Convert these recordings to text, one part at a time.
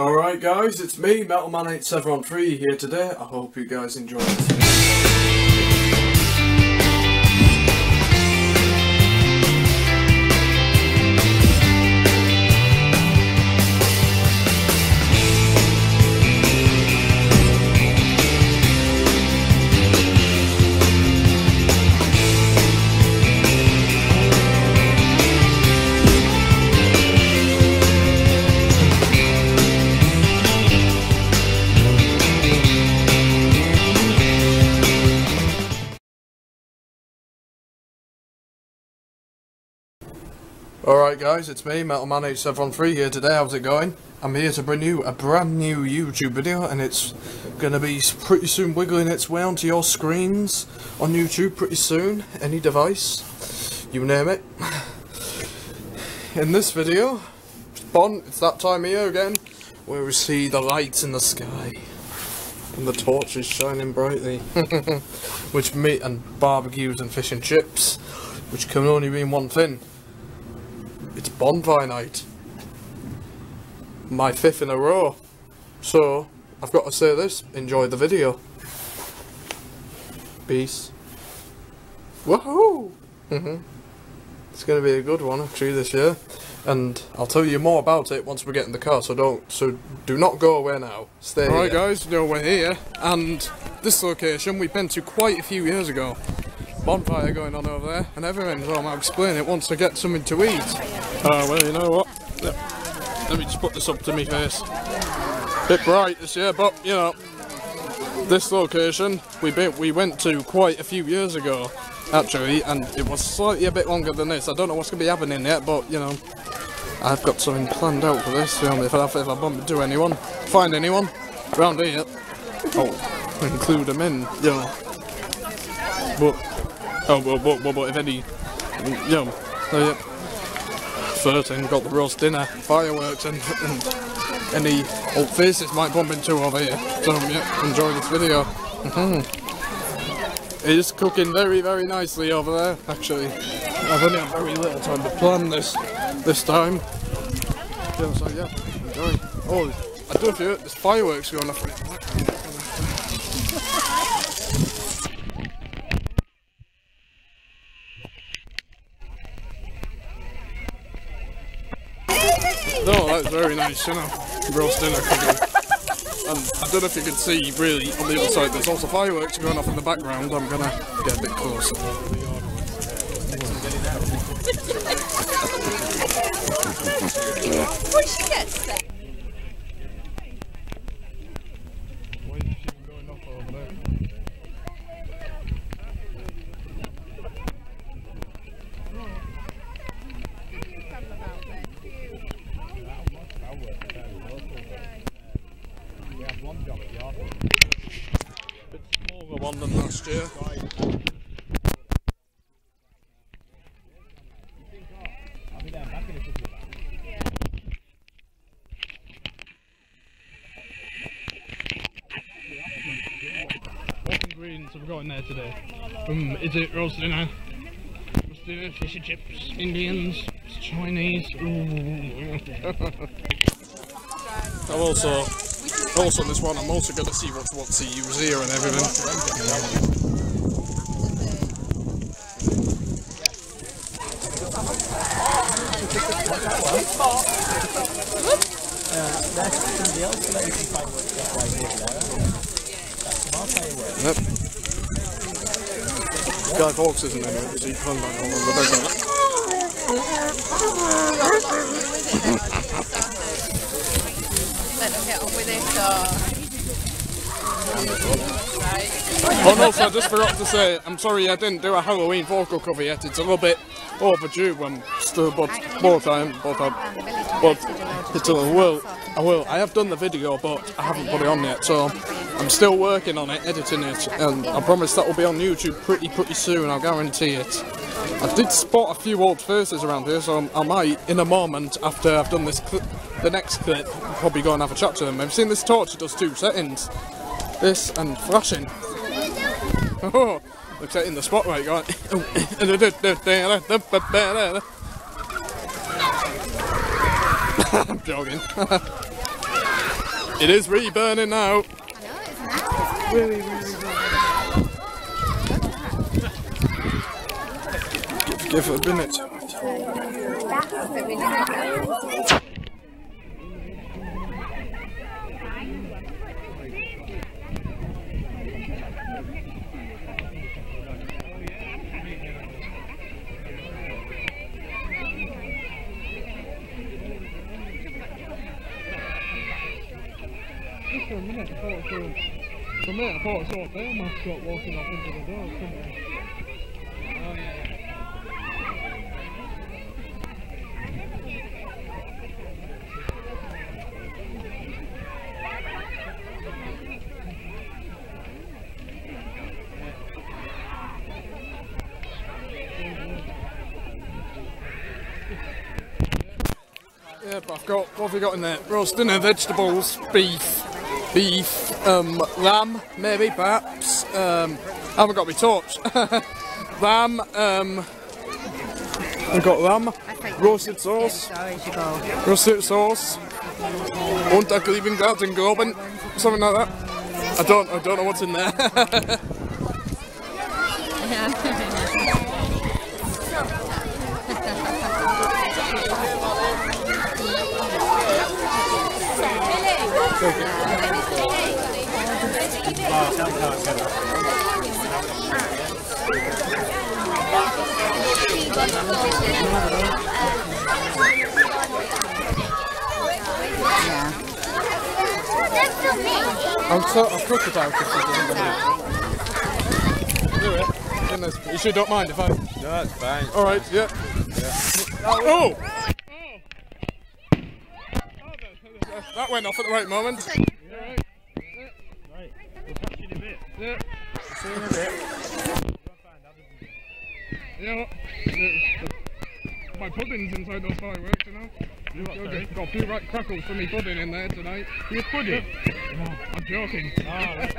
Alright guys, it's me, MetalMan8713 here today. I hope you guys enjoy this. Alright guys, it's me, MetalMan8713 here today. How's it going? I'm here to bring you a brand new YouTube video, and it's going to be pretty soon wiggling its way onto your screens on YouTube pretty soon. Any device, you name it. In this video, it's that time of year again, where we see the lights in the sky and the torches shining brightly. Which meat and barbecues and fish and chips, which can only mean one thing. It's Bonfire Night. My 5th in a row. So, I've got to say this, enjoy the video. Peace. Woohoo! It's going to be a good one actually this year. And I'll tell you more about it once we get in the car, so do not go away now. Stay here. Alright guys, we're here, and this location we've been to quite a few years ago. Bonfire going on over there and everything, so I'll explain it once I get something to eat. Well, you know what? Let me just put this up to me face. Bit bright this year, but you know, this location we went to quite a few years ago actually, and it was slightly a bit longer than this. I don't know what's going to be happening yet, but you know, I've got something planned out for this. You know, if I bump into anyone, find anyone around here, I'll include them in. You know, but if any, you know, first thing, got the roast dinner, fireworks, and any old faces might bump into over here. So yeah, enjoy this video. It is cooking very, very nicely over there. Actually, I've only had very little time to plan this time. Yeah, so yeah, enjoy. Oh, I do feel there's fireworks going off. No, that's very nice, you know, roast dinner cooking. And I don't know if you can see really on the other side, there's also fireworks going off in the background. I'm gonna get a bit closer. What she gets there? One than last year. What ingredients have we got in there today? Is it roast dinner? Roast dinner, fish and chips, Indians, Chinese. Also on this one, I'm also going to see what to use here and everything. Yep. Guy Fawkes isn't in it, is he? Come back on the back. Let them get on with it, Oh no, so I just forgot to say, I'm sorry I didn't do a Halloween vocal cover yet. It's a little bit overdue, but it's a I have done the video, but I haven't put it on yet, so I'm still working on it, editing it, and I promise that will be on YouTube pretty soon, I'll guarantee it. I did spot a few old faces around here, so I might, in a moment, after I've done this the next clip, probably go and have a chat to them. Have you seen this torch? It does 2 settings. This and flashing. Oh, looks like in the spotlight, going. I'm joking. It is re-burning now. I know, it's nice. Really. Give it a minute. For a minute, I thought I saw a bear mascot walking off into the door, couldn't I? Oh yeah. Yeah, but I've got, what have we got in there? Roast dinner, vegetables, beef, lamb, maybe, perhaps. I haven't got my torch. Lamb, I've got lamb, roasted sauce, und a Lieben Garten Groben, something like that. I don't know what's in there. I'll cook it out if she doesn't do it. Goodness, you sure don't mind if I... No, that's fine. Alright, yeah. Oh! That went off at the right moment. Right, we'll catch you in a bit. Yeah. See you in a bit. Yeah, my pudding's inside those fireworks, you know. Got a few right crackles for me pudding in there tonight. Your pudding? No, I'm joking. Oh, right.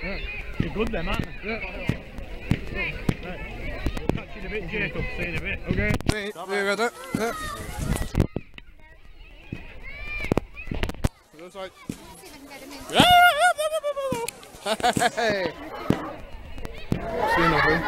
Yeah. You're good then, aren't you? Yeah. Right. We'll catch you in a bit, Jacob. See you in a bit. Okay. See you later. Yeah. Looks like... Hey! See nothing.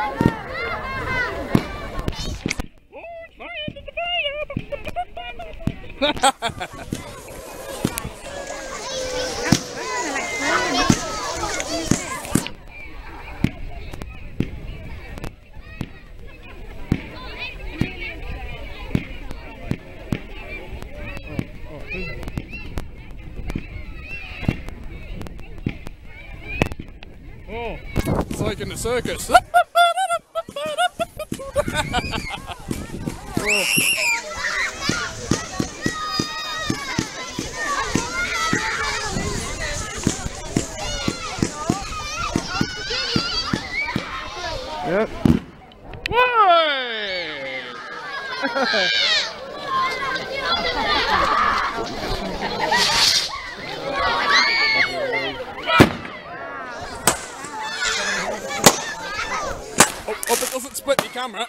Oh, it's like in the circus. Oh. Yep. Why? Hope it doesn't split your camera.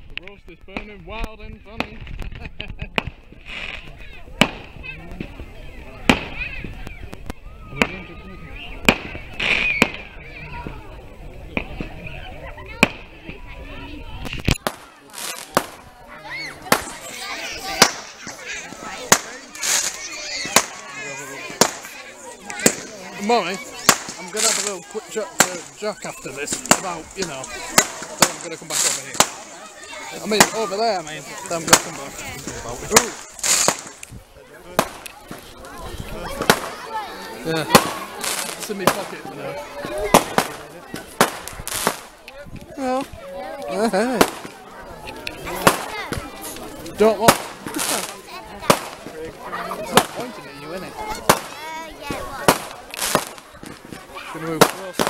The roast is burning wild and funny. Mommy, I'm going to have a little quick chat to Jack after this about, you know, then I'm going to come back over here. I mean, over there, I mean, then I'm going to come back. Ooh. Yeah, it's in my pocket for now. Well, hey. Don't what? It's not pointing at you, is it? Gonna move closer.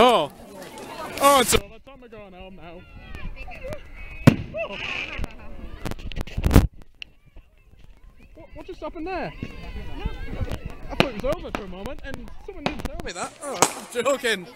Oh! Oh, it's all the time I'm going home now. What just happened there? I thought it was over for a moment and someone didn't tell me that. Oh, I'm joking.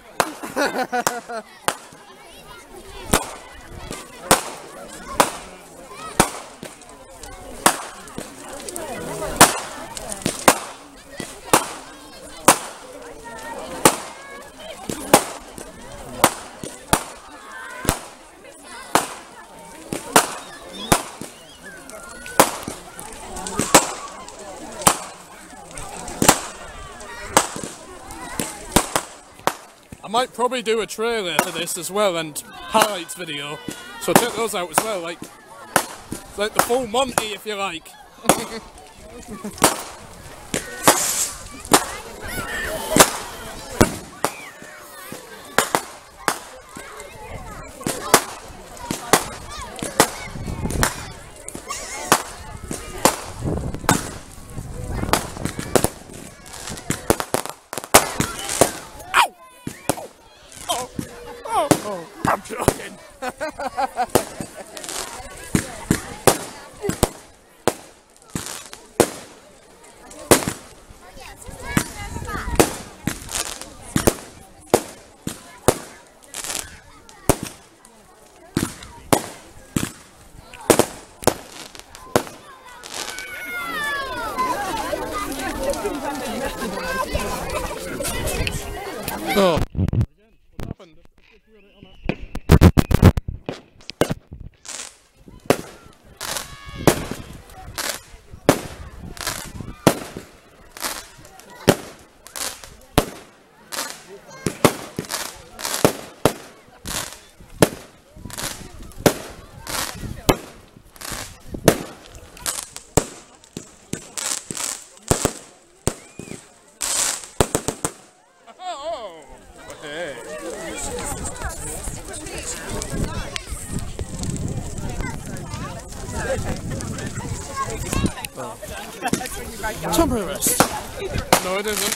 I might probably do a trailer for this as well and highlights video, so check those out as well, like the full Monty if you like. Oh, I'm joking. Oh. What happened? Temporary rest. No, it isn't.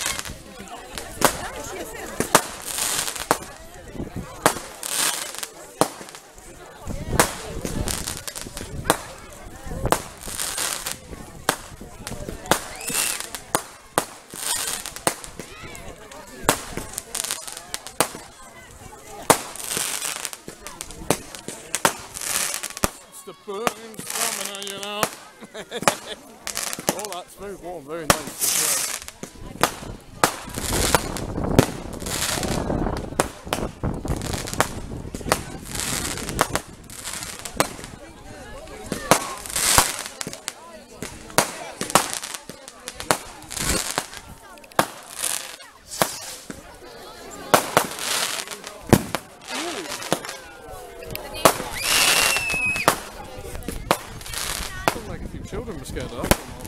It's the burning stamina, you know. Oh, that's very warm, very nice as well. Like a few children were scared of that.